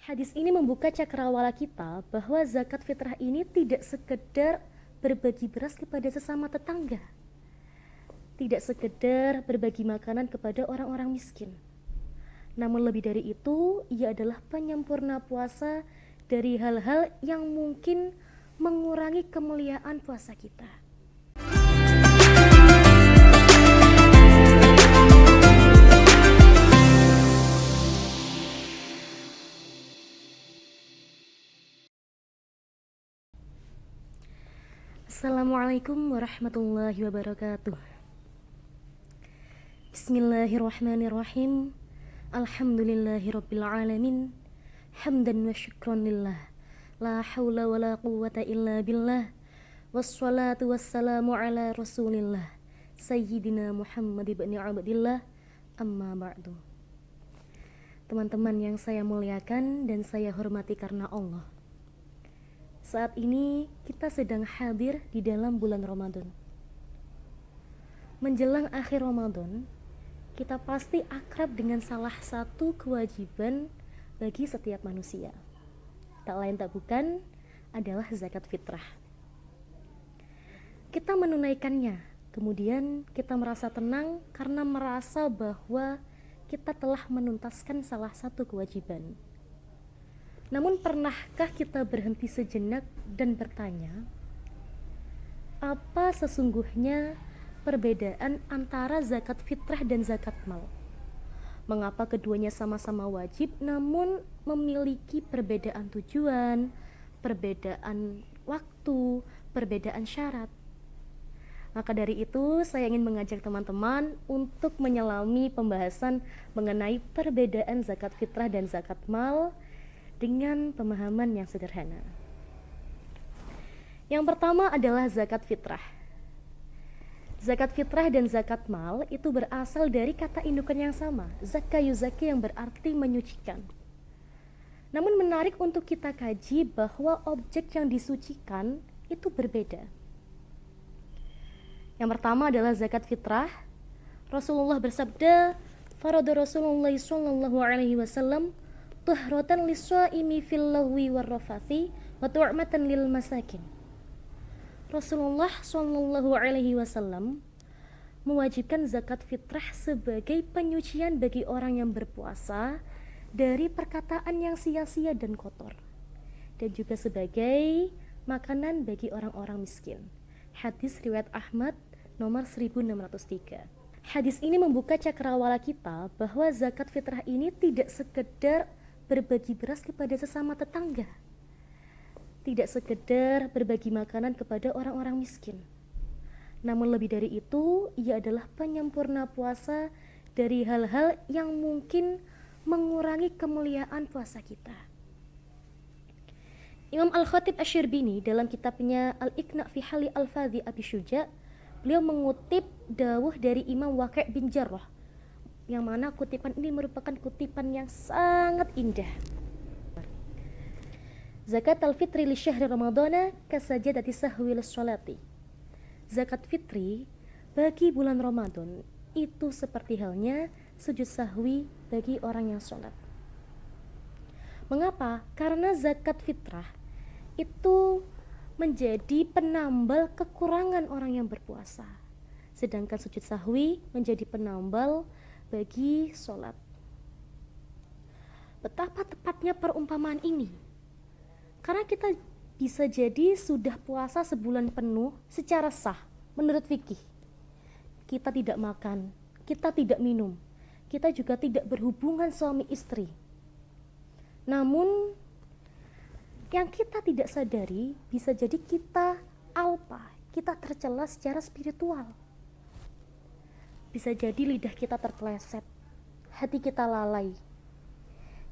Hadis ini membuka cakrawala kita bahwa zakat fitrah ini tidak sekedar berbagi beras kepada sesama tetangga, tidak sekedar berbagi makanan kepada orang-orang miskin. Namun lebih dari itu, ia adalah penyempurna puasa dari hal-hal yang mungkin mengurangi kemuliaan puasa kita. Assalamualaikum warahmatullahi wabarakatuh. Bismillahirrahmanirrahim. Alhamdulillahirabbil alamin. Hamdan wa syukran lillah. La haula wala quwwata illa billah. Wassalatu wassalamu ala Rasulillah Sayyidina Muhammad ibn Abdillah. Amma ba'du. Teman-teman yang saya muliakan dan saya hormati karena Allah, saat ini kita sedang hadir di dalam bulan Ramadan. Menjelang akhir Ramadan, kita pasti akrab dengan salah satu kewajiban bagi setiap manusia. Tak lain tak bukan adalah zakat fitrah. Kita menunaikannya, kemudian kita merasa tenang karena merasa bahwa kita telah menuntaskan salah satu kewajiban. Namun pernahkah kita berhenti sejenak dan bertanya, apa sesungguhnya perbedaan antara zakat fitrah dan zakat mal? Mengapa keduanya sama-sama wajib namun memiliki perbedaan tujuan, perbedaan waktu, perbedaan syarat? Maka dari itu saya ingin mengajak teman-teman untuk menyelami pembahasan mengenai perbedaan zakat fitrah dan zakat mal dengan pemahaman yang sederhana. Yang pertama adalah zakat fitrah. Zakat fitrah dan zakat mal itu berasal dari kata indukan yang sama, zakka yuzakki, yang berarti menyucikan. Namun menarik untuk kita kaji bahwa objek yang disucikan itu berbeda. Yang pertama adalah zakat fitrah. Rasulullah bersabda, farada Rasulullah sallallahu alaihi wasallam tuhratan lis-shaimi fil lahwi war-rafathi wa tu'matan lil masakin. Rasulullah sallallahu alaihi wasallam mewajibkan zakat fitrah sebagai penyucian bagi orang yang berpuasa dari perkataan yang sia-sia dan kotor, dan juga sebagai makanan bagi orang-orang miskin. Hadis riwayat Ahmad nomor 1603. Hadis ini membuka cakrawala kita bahwa zakat fitrah ini tidak sekedar berbagi beras kepada sesama tetangga, tidak sekedar berbagi makanan kepada orang-orang miskin. Namun lebih dari itu, ia adalah penyempurna puasa dari hal-hal yang mungkin mengurangi kemuliaan puasa kita. Imam Al-Khatib Asy-Syirbini dalam kitabnya Al-Iqna' fi Hali Al-Fadhi Abi Syuja', beliau mengutip dawuh dari Imam Waqi' bin Jarrah, yang mana kutipan ini merupakan kutipan yang sangat indah. Zakat al-fitri li syahri ramadana kasajadati sahwi lis-sholati. Zakat fitri bagi bulan Ramadan itu seperti halnya sujud sahwi bagi orang yang sholat. Mengapa? Karena zakat fitrah itu menjadi penambal kekurangan orang yang berpuasa, sedangkan sujud sahwi menjadi penambal bagi sholat. Betapa tepatnya perumpamaan ini, karena kita bisa jadi sudah puasa sebulan penuh secara sah menurut fikih. Kita tidak makan, kita tidak minum, kita juga tidak berhubungan suami istri. Namun yang kita tidak sadari, bisa jadi kita alpa, kita tercela secara spiritual. Bisa jadi lidah kita terpeleset, hati kita lalai,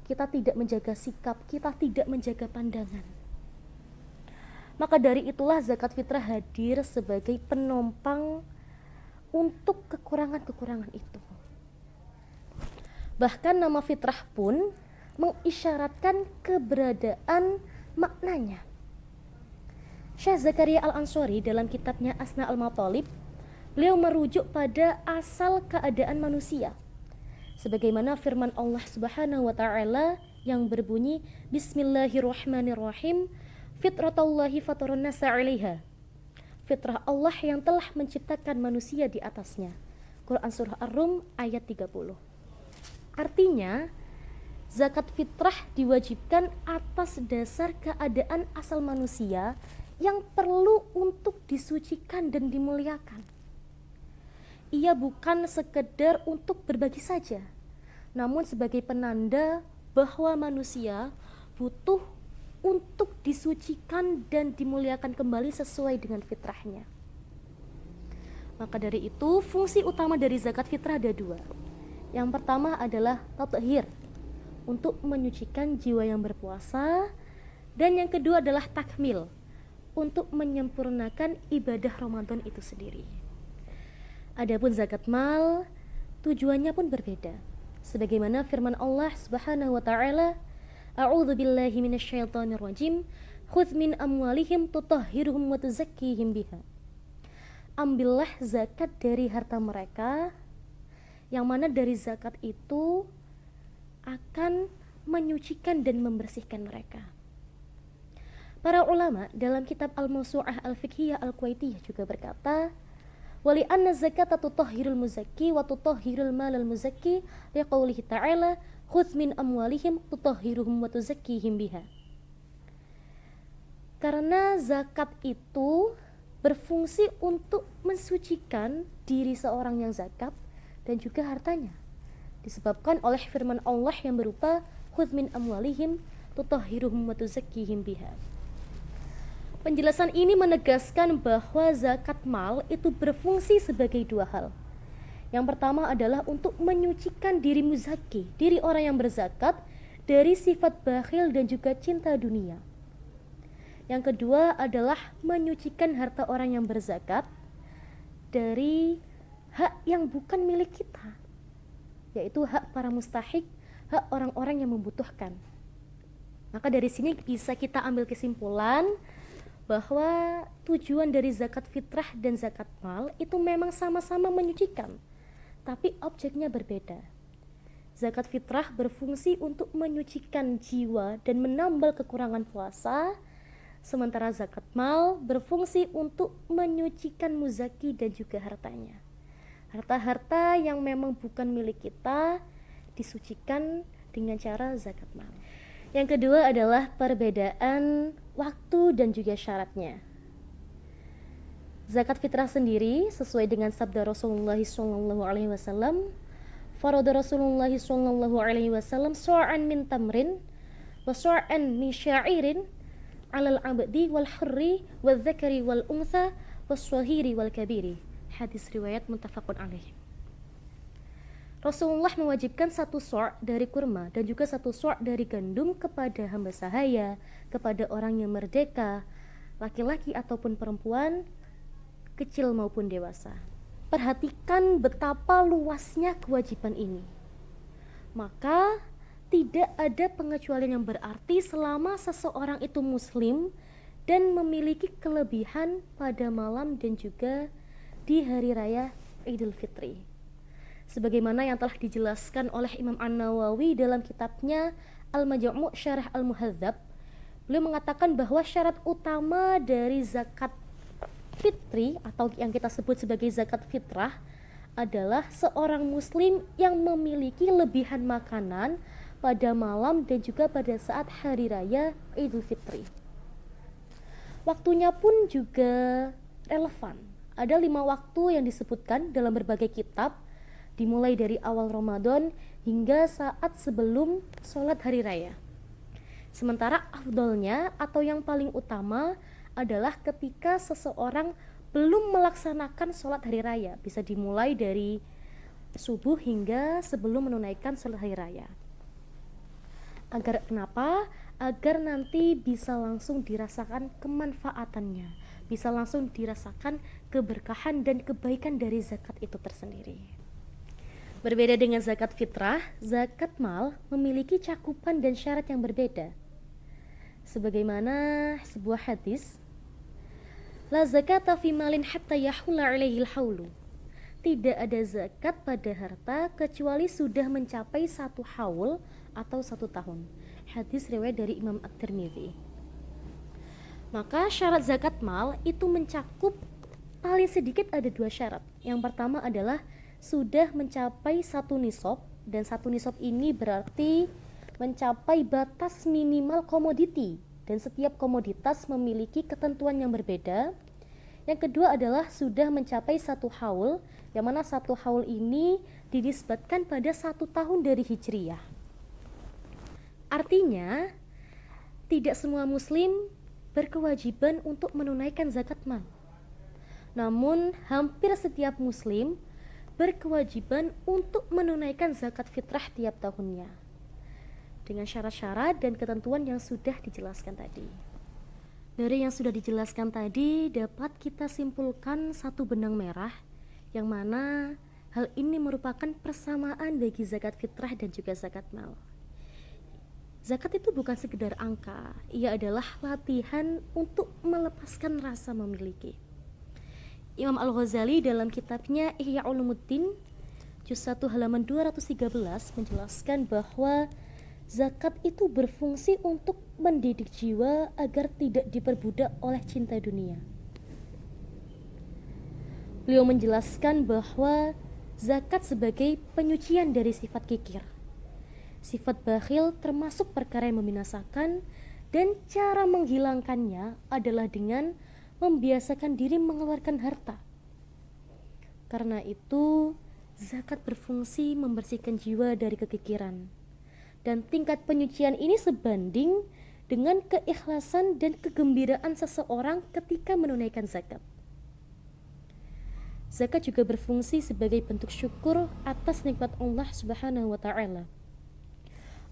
kita tidak menjaga sikap, kita tidak menjaga pandangan. Maka dari itulah zakat fitrah hadir sebagai penopang untuk kekurangan-kekurangan itu. Bahkan nama fitrah pun mengisyaratkan keberadaan maknanya. Syekh Zakaria Al-Ansori dalam kitabnya Asna Al-Matalib, beliau merujuk pada asal keadaan manusia, sebagaimana firman Allah Subhanahu wa taala yang berbunyi Bismillahirrahmanirrahim, fitratallahi fatarun nasa 'alaiha. Fitrah Allah yang telah menciptakan manusia di atasnya. Quran surah Ar-Rum ayat 30. Artinya, zakat fitrah diwajibkan atas dasar keadaan asal manusia yang perlu untuk disucikan dan dimuliakan. Ia bukan sekedar untuk berbagi saja, namun sebagai penanda bahwa manusia butuh untuk disucikan dan dimuliakan kembali sesuai dengan fitrahnya. Maka dari itu, fungsi utama dari zakat fitrah ada dua. Yang pertama adalah tathhir, untuk menyucikan jiwa yang berpuasa, dan yang kedua adalah takmil, untuk menyempurnakan ibadah Ramadan itu sendiri. Adapun zakat mal, tujuannya pun berbeda. Sebagaimana firman Allah Subhanahu wa taala, A'udzu billahi minasyaitonir rajim, khudz min amwalihim tutahhiruhum wa tuzakkihim biha. Ambillah zakat dari harta mereka, yang mana dari zakat itu akan menyucikan dan membersihkan mereka. Para ulama dalam kitab Al-Mawsu'ah Al-Fiqhiyah Al-Kuwaitiyah juga berkata, wali anna zakata tutahhirul muzakki wa tutahhirul malal muzakki liqaulihi ta'ala khudz min amwalihim tutahhiruhum wa tuzakkihim biha. Karena zakat itu berfungsi untuk mensucikan diri seorang yang zakat dan juga hartanya, disebabkan oleh firman Allah yang berupa khudz min amwalihim tutahhiruhum wa tuzakkihim biha. Penjelasan ini menegaskan bahwa zakat mal itu berfungsi sebagai dua hal. Yang pertama adalah untuk menyucikan diri muzaki, diri orang yang berzakat, dari sifat bakhil dan juga cinta dunia. Yang kedua adalah menyucikan harta orang yang berzakat dari hak yang bukan milik kita, yaitu hak para mustahik, hak orang-orang yang membutuhkan. Maka dari sini bisa kita ambil kesimpulan bahwa tujuan dari zakat fitrah dan zakat mal itu memang sama-sama menyucikan, tapi objeknya berbeda. Zakat fitrah berfungsi untuk menyucikan jiwa dan menambal kekurangan puasa, sementara zakat mal berfungsi untuk menyucikan muzaki dan juga hartanya. Harta-harta yang memang bukan milik kita disucikan dengan cara zakat mal. Yang kedua adalah perbedaan waktu dan juga syaratnya. Zakat fitrah sendiri sesuai dengan sabda Rasulullah SAW, farada Rasulullah SAW su'an min tamrin wa su'an min sya'irin alal abdi wal hurri wal dzakari wal untha was shahiri wal kabiri. Hadis riwayat muttafaqun alaih. Rasulullah mewajibkan satu so' dari kurma dan juga satu so' dari gandum kepada hamba sahaya, kepada orang yang merdeka, laki-laki ataupun perempuan, kecil maupun dewasa. Perhatikan betapa luasnya kewajiban ini. Maka tidak ada pengecualian yang berarti selama seseorang itu muslim dan memiliki kelebihan pada malam dan juga di hari raya Idul Fitri. Sebagaimana yang telah dijelaskan oleh Imam An-Nawawi dalam kitabnya Al-Majmu' Syarah Al-Muhadzab, beliau mengatakan bahwa syarat utama dari zakat fitri atau yang kita sebut sebagai zakat fitrah adalah seorang muslim yang memiliki lebihan makanan pada malam dan juga pada saat hari raya Idul Fitri. Waktunya pun juga relevan. Ada 5 waktu yang disebutkan dalam berbagai kitab, dimulai dari awal Ramadan hingga saat sebelum sholat hari raya. Sementara afdolnya atau yang paling utama adalah ketika seseorang belum melaksanakan sholat hari raya, bisa dimulai dari subuh hingga sebelum menunaikan sholat hari raya. Agar kenapa? Agar nanti bisa langsung dirasakan kemanfaatannya, bisa langsung dirasakan keberkahan dan kebaikan dari zakat itu tersendiri. Berbeda dengan zakat fitrah, zakat mal memiliki cakupan dan syarat yang berbeda. Sebagaimana sebuah hadis, la zakata fi malin hatta yahula alaihi al-haulu. Tidak ada zakat pada harta kecuali sudah mencapai 1 haul atau 1 tahun. Hadis riwayat dari Imam At-Tirmidzi. Maka syarat zakat mal itu mencakup paling sedikit ada 2 syarat. Yang pertama adalah sudah mencapai 1 nisab, dan 1 nisab ini berarti mencapai batas minimal komoditi, dan setiap komoditas memiliki ketentuan yang berbeda. Yang kedua adalah sudah mencapai 1 haul, yang mana 1 haul ini dinisbatkan pada 1 tahun dari Hijriyah. Artinya, tidak semua muslim berkewajiban untuk menunaikan zakat mal. Namun, hampir setiap muslim berkewajiban untuk menunaikan zakat fitrah tiap tahunnya, dengan syarat-syarat dan ketentuan yang sudah dijelaskan tadi. Dari yang sudah dijelaskan tadi, dapat kita simpulkan satu benang merah, yang mana hal ini merupakan persamaan bagi zakat fitrah dan juga zakat mal. Zakat itu bukan sekedar angka, ia adalah latihan untuk melepaskan rasa memiliki. Imam Al-Ghazali dalam kitabnya Ihya Ulumuddin, juz 1 halaman 213 menjelaskan bahwa zakat itu berfungsi untuk mendidik jiwa agar tidak diperbudak oleh cinta dunia. Beliau menjelaskan bahwa zakat sebagai penyucian dari sifat kikir. Sifat bakhil termasuk perkara yang membinasakan, dan cara menghilangkannya adalah dengan membiasakan diri mengeluarkan harta. Karena itu, zakat berfungsi membersihkan jiwa dari kekikiran. Dan tingkat penyucian ini sebanding dengan keikhlasan dan kegembiraan seseorang ketika menunaikan zakat. Zakat juga berfungsi sebagai bentuk syukur atas nikmat Allah Subhanahu wa Ta'ala.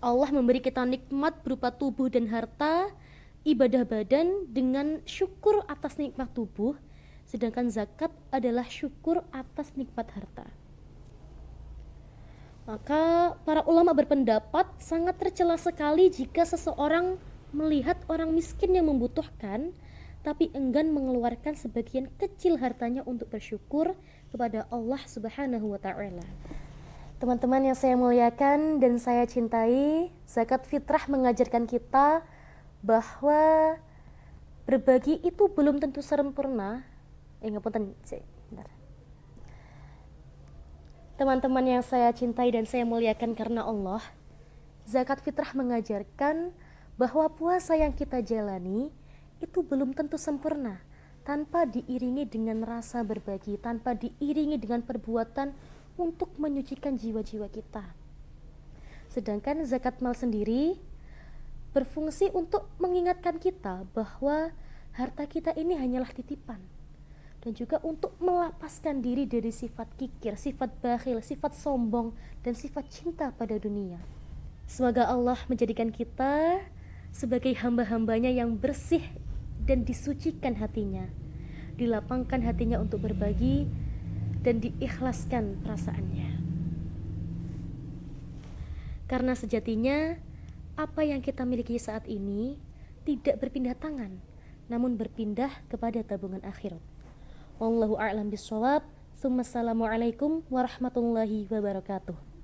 Allah memberi kita nikmat berupa tubuh dan harta, ibadah badan dengan syukur atas nikmat tubuh, sedangkan zakat adalah syukur atas nikmat harta. Maka para ulama berpendapat sangat tercela sekali jika seseorang melihat orang miskin yang membutuhkan tapi enggan mengeluarkan sebagian kecil hartanya untuk bersyukur kepada Allah Subhanahu wa Ta'ala. Teman-teman yang saya muliakan dan saya cintai, zakat fitrah mengajarkan kita bahwa berbagi itu belum tentu sempurna. Bentar. Teman-teman yang saya cintai dan saya muliakan karena Allah, zakat fitrah mengajarkan bahwa puasa yang kita jalani itu belum tentu sempurna tanpa diiringi dengan rasa berbagi, tanpa diiringi dengan perbuatan untuk menyucikan jiwa-jiwa kita. Sedangkan zakat mal sendiri berfungsi untuk mengingatkan kita bahwa harta kita ini hanyalah titipan, dan juga untuk melapaskan diri dari sifat kikir, sifat bakhil, sifat sombong, dan sifat cinta pada dunia. Semoga Allah menjadikan kita sebagai hamba-hambanya yang bersih dan disucikan hatinya, dilapangkan hatinya untuk berbagi, dan diikhlaskan perasaannya. Karena sejatinya apa yang kita miliki saat ini tidak berpindah tangan, namun berpindah kepada tabungan akhirat. Wallahu a'lam bishawab. Assalamualaikum warahmatullahi wabarakatuh.